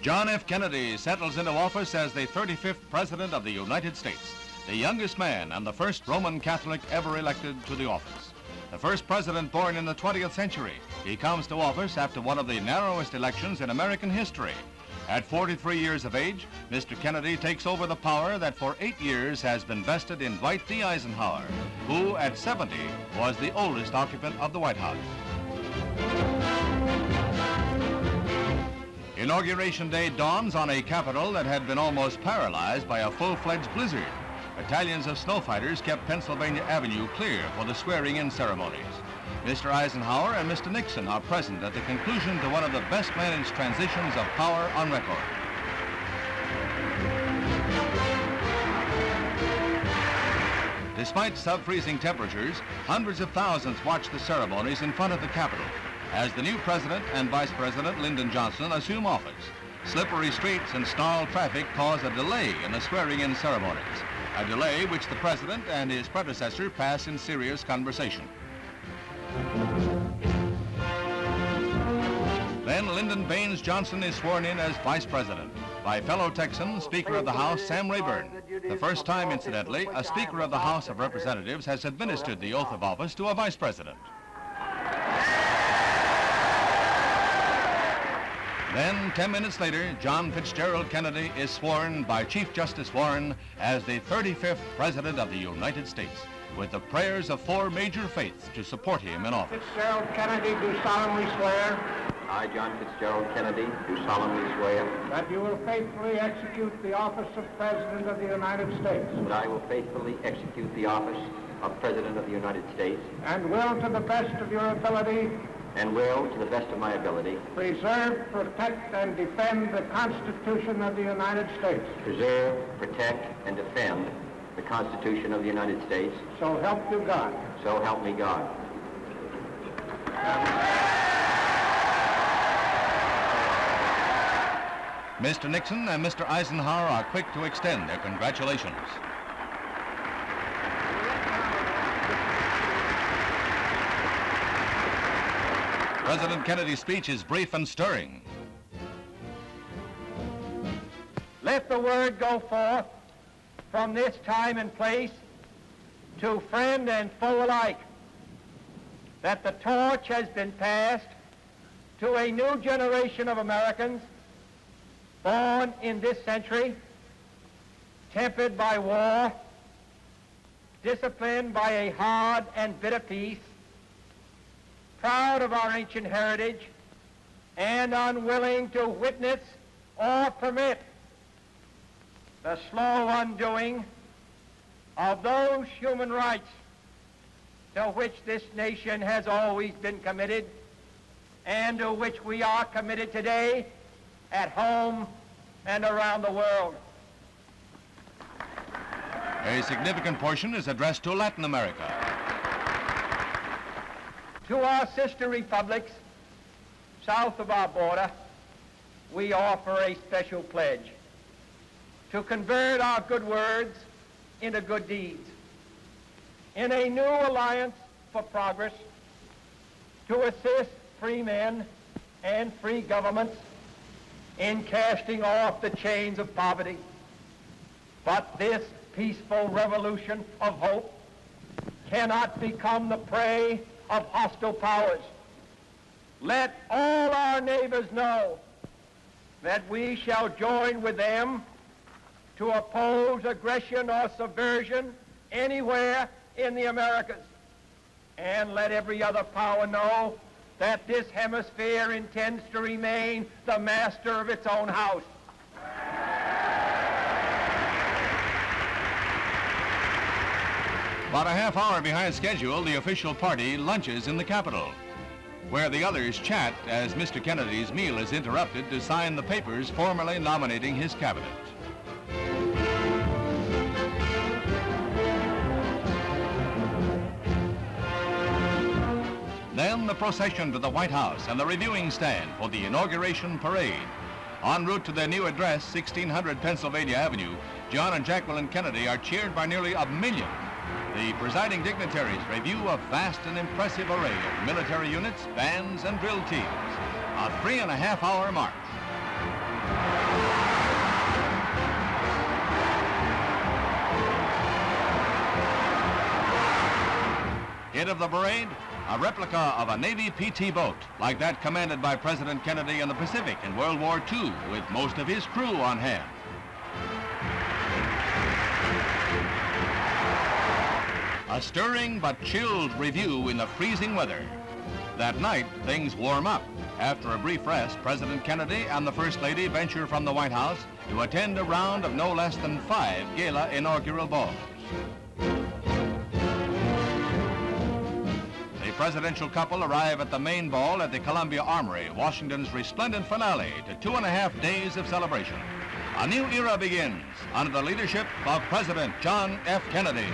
John F. Kennedy settles into office as the 35th President of the United States, the youngest man and the first Roman Catholic ever elected to the office. The first president born in the 20th century, he comes to office after one of the narrowest elections in American history. At 43 years of age, Mr. Kennedy takes over the power that for 8 years has been vested in Dwight D. Eisenhower, who at 70 was the oldest occupant of the White House. Inauguration Day dawns on a Capitol that had been almost paralyzed by a full-fledged blizzard. Battalions of snow fighters kept Pennsylvania Avenue clear for the swearing-in ceremonies. Mr. Eisenhower and Mr. Nixon are present at the conclusion to one of the best-managed transitions of power on record. Despite sub-freezing temperatures, hundreds of thousands watched the ceremonies in front of the Capitol as the new President and Vice President Lyndon Johnson assume office. Slippery streets and snarled traffic cause a delay in the swearing-in ceremonies, a delay which the President and his predecessor pass in serious conversation. Then Lyndon Baines Johnson is sworn in as Vice President by fellow Texan, Speaker of the House Sam Rayburn. The first time, incidentally, a Speaker of the House of Representatives has administered the oath of office to a Vice President. Then, 10 minutes later, John Fitzgerald Kennedy is sworn by Chief Justice Warren as the 35th President of the United States, with the prayers of 4 major faiths to support him in office. Fitzgerald Kennedy, do solemnly swear. I, John Fitzgerald Kennedy, do solemnly swear. That you will faithfully execute the office of President of the United States. That I will faithfully execute the office of President of the United States. And will, to the best of your ability, and will, to the best of my ability, preserve, protect, and defend the Constitution of the United States. Preserve, protect, and defend the Constitution of the United States. So help you God. So help me God. Mr. Nixon and Mr. Eisenhower are quick to extend their congratulations. President Kennedy's speech is brief and stirring. Let the word go forth from this time and place to friend and foe alike that the torch has been passed to a new generation of Americans born in this century, tempered by war, disciplined by a hard and bitter peace, proud of our ancient heritage, and unwilling to witness or permit the slow undoing of those human rights to which this nation has always been committed and to which we are committed today at home and around the world. A significant portion is addressed to Latin America. To our sister republics south of our border, we offer a special pledge to convert our good words into good deeds, in a new alliance for progress, to assist free men and free governments in casting off the chains of poverty. But this peaceful revolution of hope cannot become the prey of hostile powers. Let all our neighbors know that we shall join with them to oppose aggression or subversion anywhere in the Americas. And let every other power know that this hemisphere intends to remain the master of its own house. About a half hour behind schedule, the official party lunches in the Capitol, where the others chat as Mr. Kennedy's meal is interrupted to sign the papers formally nominating his cabinet. Then the procession to the White House and the reviewing stand for the inauguration parade. En route to their new address, 1600 Pennsylvania Avenue, John and Jacqueline Kennedy are cheered by nearly 1 million. The presiding dignitaries review a vast and impressive array of military units, bands, and drill teams. A 3.5-hour march. Hit of the parade, a replica of a Navy PT boat, like that commanded by President Kennedy in the Pacific in World War II, with most of his crew on hand. A stirring but chilled review in the freezing weather. That night, things warm up. After a brief rest, President Kennedy and the First Lady venture from the White House to attend a round of no less than 5 gala inaugural balls. The presidential couple arrive at the main ball at the Columbia Armory, Washington's resplendent finale to 2.5 days of celebration. A new era begins under the leadership of President John F. Kennedy.